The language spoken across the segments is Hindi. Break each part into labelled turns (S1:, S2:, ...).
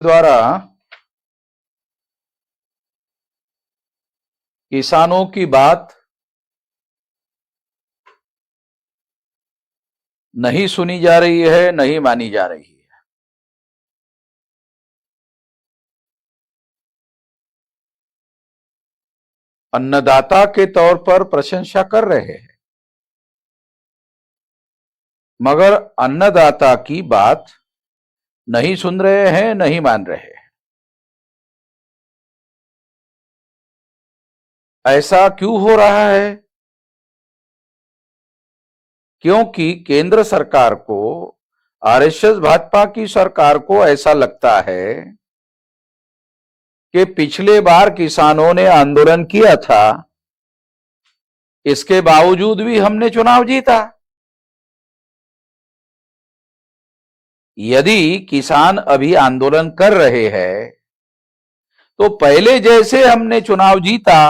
S1: द्वारा किसानों की बात नहीं सुनी जा रही है, नहीं मानी जा रही है। अन्नदाता के तौर पर प्रशंसा कर रहे हैं, मगर अन्नदाता की बात नहीं सुन रहे हैं, नहीं मान रहे हैं। ऐसा क्यों हो रहा है? क्योंकि केंद्र सरकार को, आरएसएस भाजपा की सरकार को ऐसा लगता है कि पिछले बार किसानों ने आंदोलन किया था, इसके बावजूद भी हमने चुनाव जीता। यदि किसान अभी आंदोलन कर रहे हैं तो पहले जैसे हमने चुनाव जीता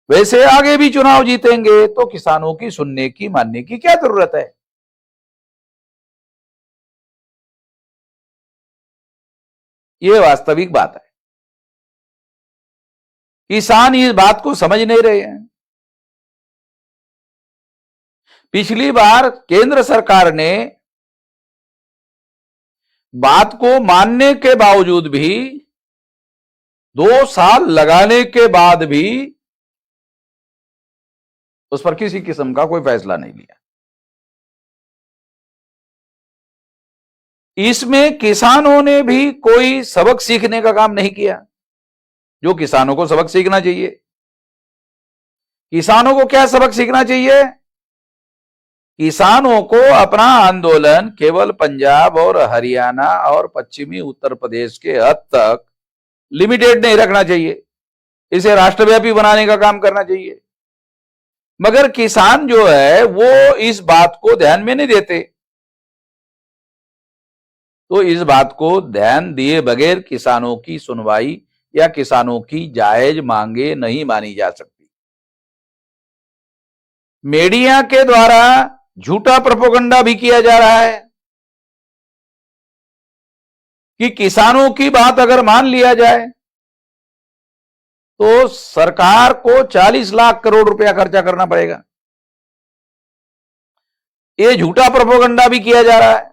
S1: वैसे आगे भी चुनाव जीतेंगे, तो किसानों की सुनने की, मानने की क्या जरूरत है? यह वास्तविक बात है। किसान इस बात को समझ नहीं रहे हैं। पिछली बार केंद्र सरकार ने बात को मानने के बावजूद भी, 2 साल लगाने के बाद भी उस पर किसी किस्म का कोई फैसला नहीं लिया। इसमें किसानों ने भी कोई सबक सीखने का काम नहीं किया, जो किसानों को सबक सीखना चाहिए। किसानों को क्या सबक सीखना चाहिए? किसानों को अपना आंदोलन केवल पंजाब और हरियाणा और पश्चिमी उत्तर प्रदेश के हद तक लिमिटेड नहीं रखना चाहिए, इसे राष्ट्रव्यापी बनाने का काम करना चाहिए। मगर किसान जो है वो इस बात को ध्यान में नहीं देते। तो इस बात को ध्यान दिए बगैर किसानों की सुनवाई या किसानों की जायज मांगे नहीं मानी जा सकती। मीडिया के द्वारा झूठा प्रोपेगेंडा भी किया जा रहा है कि किसानों की बात अगर मान लिया जाए तो सरकार को 40 लाख करोड़ रुपया खर्चा करना पड़ेगा। यह झूठा प्रोपेगेंडा भी किया जा रहा है।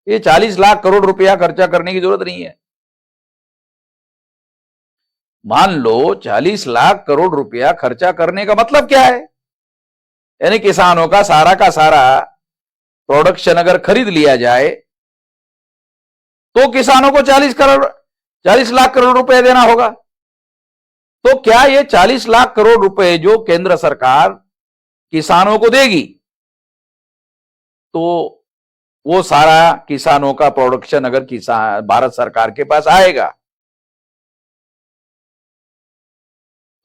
S1: ये 40 लाख करोड़ रुपया खर्चा करने की जरूरत नहीं है। मान लो 40 लाख करोड़ रुपया खर्चा करने का मतलब क्या है? यानी किसानों का सारा प्रोडक्शन अगर खरीद लिया जाए तो किसानों को 40 लाख करोड़ रुपए देना होगा। तो क्या ये 40 लाख करोड़ रुपए जो केंद्र सरकार किसानों को देगी, तो वो सारा किसानों का प्रोडक्शन अगर किसान भारत सरकार के पास आएगा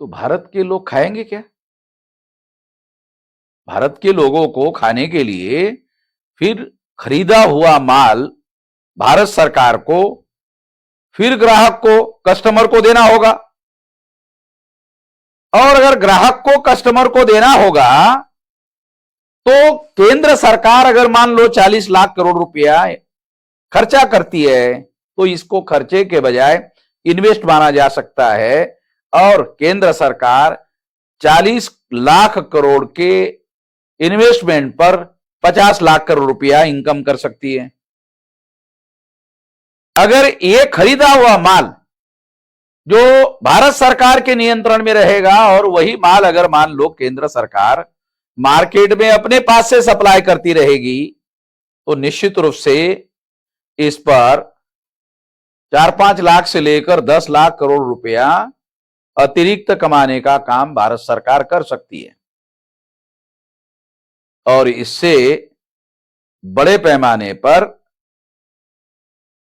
S1: तो भारत के लोग खाएंगे क्या? भारत के लोगों को खाने के लिए फिर खरीदा हुआ माल भारत सरकार को, फिर ग्राहक को, कस्टमर को देना होगा। और अगर ग्राहक को, कस्टमर को देना होगा तो केंद्र सरकार अगर मान लो 40 लाख करोड़ रुपया खर्चा करती है तो इसको खर्चे के बजाय इन्वेस्ट माना जा सकता है और केंद्र सरकार 40 लाख करोड़ के इन्वेस्टमेंट पर 50 लाख करोड़ रुपया इनकम कर सकती है। अगर ये खरीदा हुआ माल जो भारत सरकार के नियंत्रण में रहेगा और वही माल अगर मान लो केंद्र सरकार मार्केट में अपने पास से सप्लाई करती रहेगी तो निश्चित रूप से इस पर 4-5 लाख से लेकर 10 लाख करोड़ रुपया अतिरिक्त कमाने का काम भारत सरकार कर सकती है और इससे बड़े पैमाने पर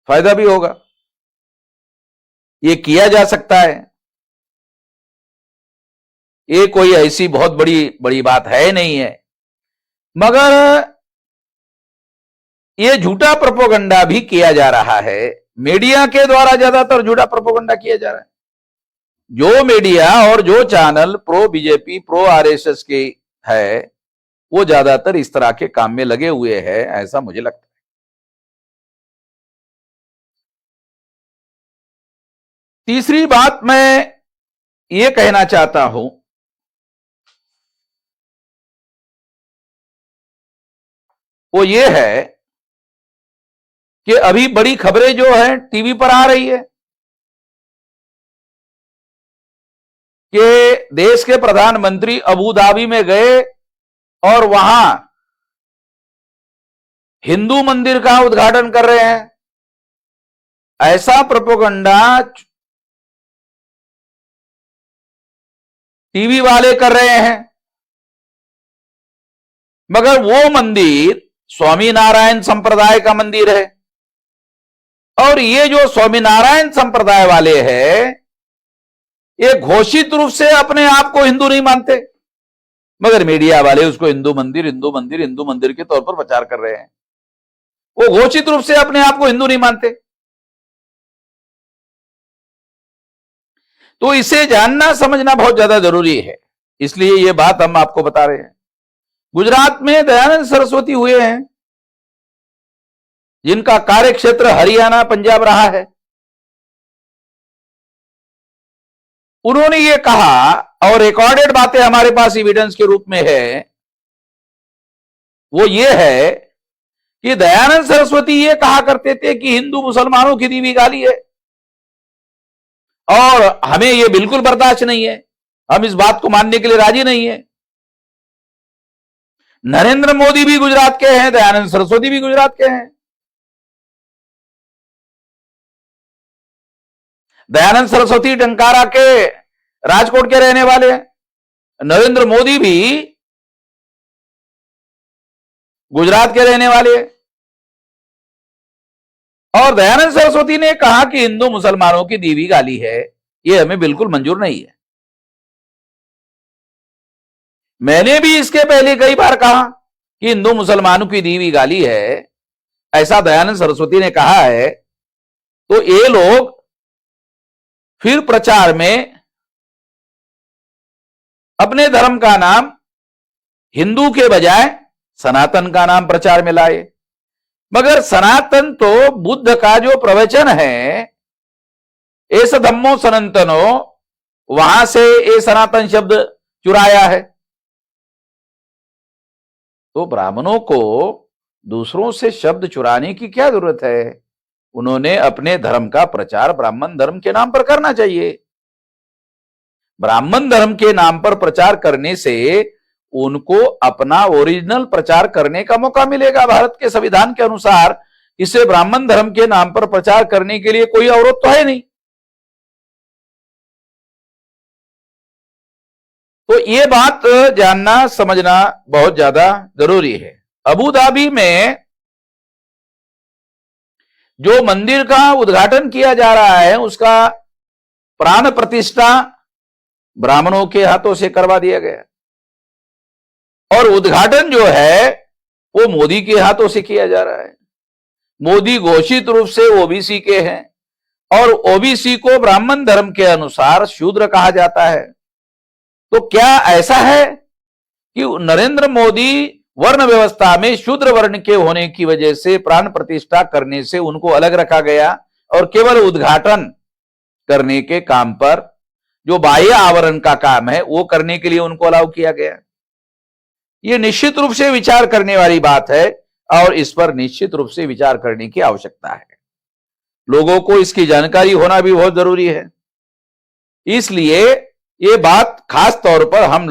S1: फायदा भी होगा। ये किया जा सकता है। ये कोई ऐसी बहुत बड़ी बात है नहीं है, मगर ये झूठा प्रोपेगेंडा भी किया जा रहा है। मीडिया के द्वारा ज्यादातर झूठा प्रोपेगेंडा किया जा रहा है। जो मीडिया और जो channel pro BJP, pro RSS के है, वो ज्यादातर इस तरह के काम में लगे हुए हैं, ऐसा मुझे लगता है। तीसरी बात मैं ये कहना चाहता हूं, वो ये है कि अभी बड़ी खबरें जो हैं टीवी पर आ रही है कि देश के प्रधानमंत्री अबू धाबी में गए और वहां हिंदू मंदिर का उद्घाटन कर रहे हैं। ऐसा प्रोपेगेंडा टीवी वाले कर रहे हैं, मगर वो मंदिर स्वामीनारायण संप्रदाय का मंदिर है और ये जो स्वामीनारायण संप्रदाय वाले हैं ये घोषित रूप से अपने आप को हिंदू नहीं मानते, मगर मीडिया वाले उसको हिंदू मंदिर हिंदू मंदिर हिंदू मंदिर के तौर पर प्रचार कर रहे हैं। वो घोषित रूप से अपने आप को हिंदू नहीं मानते। तो इसे जानना समझना बहुत ज्यादा जरूरी है, इसलिए ये बात हम आपको बता रहे हैं। गुजरात में दयानंद सरस्वती हुए हैं जिनका कार्य क्षेत्र हरियाणा पंजाब रहा है। उन्होंने ये कहा और रिकॉर्डेड बातें हमारे पास एविडेंस के रूप में है, वो ये है कि दयानंद सरस्वती ये कहा करते थे कि हिंदू मुसलमानों की दी हुई गाली है और हमें ये बिल्कुल बर्दाश्त नहीं है, हम इस बात को मानने के लिए राजी नहीं है। नरेंद्र मोदी भी गुजरात के हैं, दयानंद सरस्वती भी गुजरात के हैं। दयानंद सरस्वती टंकारा के राजकोट के रहने वाले हैं, नरेंद्र मोदी भी गुजरात के रहने वाले हैं। और दयानंद सरस्वती ने कहा कि हिंदू मुसलमानों की दी हुई गाली है, ये हमें बिल्कुल मंजूर नहीं है। मैंने भी इसके पहले कई बार कहा कि हिंदू मुसलमानों की दी हुई गाली है, ऐसा दयानंद सरस्वती ने कहा है। तो ये लोग फिर प्रचार में अपने धर्म का नाम हिंदू के बजाय सनातन का नाम प्रचार में लाए, मगर सनातन तो बुद्ध का जो प्रवचन है, एस धम्मो सनातनो, वहां से ये सनातन शब्द चुराया है। तो ब्राह्मणों को दूसरों से शब्द चुराने की क्या जरूरत है? उन्होंने अपने धर्म का प्रचार ब्राह्मण धर्म के नाम पर करना चाहिए। ब्राह्मण धर्म के नाम पर प्रचार करने से उनको अपना ओरिजिनल प्रचार करने का मौका मिलेगा। भारत के संविधान के अनुसार इसे ब्राह्मण धर्म के नाम पर प्रचार करने के लिए कोई अवरोध तो है नहीं। तो ये बात जानना समझना बहुत ज्यादा जरूरी है। अबू धाबी में जो मंदिर का उद्घाटन किया जा रहा है उसका प्राण प्रतिष्ठा ब्राह्मणों के हाथों से करवा दिया गया और उद्घाटन जो है वो मोदी के हाथों से किया जा रहा है। मोदी घोषित रूप से ओबीसी के हैं और ओबीसी को ब्राह्मण धर्म के अनुसार शूद्र कहा जाता है। तो क्या ऐसा है कि नरेंद्र मोदी वर्ण व्यवस्था में शूद्र वर्ण के होने की वजह से प्राण प्रतिष्ठा करने से उनको अलग रखा गया और केवल उद्घाटन करने के काम पर, जो बाह्य आवरण का काम है वो करने के लिए उनको अलाउ किया गया? ये निश्चित रूप से विचार करने वाली बात है और इस पर निश्चित रूप से विचार करने की आवश्यकता है। लोगों को इसकी जानकारी होना भी बहुत जरूरी है। इसलिए ये बात खास तौर पर हम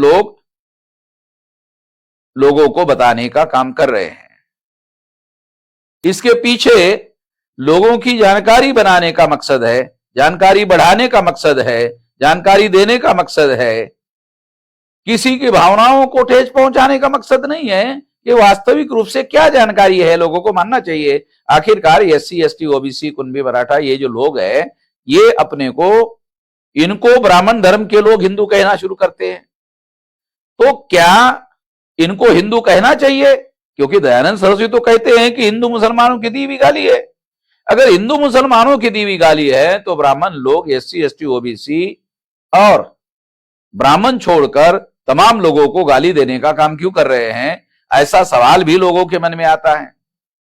S1: लोगों को बताने का काम कर रहे हैं। इसके पीछे लोगों की जानकारी बनाने का मकसद है, जानकारी बढ़ाने का मकसद है, जानकारी देने का मकसद है। किसी की भावनाओं को ठेस पहुंचाने का मकसद नहीं है कि वास्तविक रूप से क्या जानकारी है लोगों को मानना चाहिए। आखिरकार एससी एसटी ओबीसी कुंभी मराठा ये जो लोग हैं ये अपने को, इनको ब्राह्मण धर्म के लोग हिंदू कहना शुरू करते हैं। तो क्या इनको हिंदू कहना चाहिए? क्योंकि दयानंद सरस्वती तो कहते हैं कि हिंदू मुसलमानों की दी हुई गाली है। अगर हिंदू मुसलमानों की दी हुई गाली है तो ब्राह्मण लोग एससी एसटी ओबीसी और ब्राह्मण छोड़कर तमाम लोगों को गाली देने का काम क्यों कर रहे हैं? ऐसा सवाल भी लोगों के मन में आता है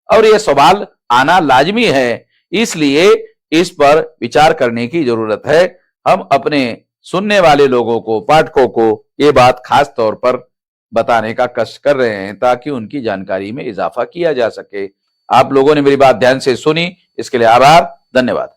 S1: और यह सवाल आना लाजमी है। इसलिए इस पर विचार करने की जरूरत है। हम अपने सुनने वाले लोगों को, पाठकों को ये बात खास तौर पर बताने का कष्ट कर रहे हैं ताकि उनकी जानकारी में इजाफा किया जा सके। आप लोगों ने मेरी बात ध्यान से सुनी, इसके लिए आभार, धन्यवाद।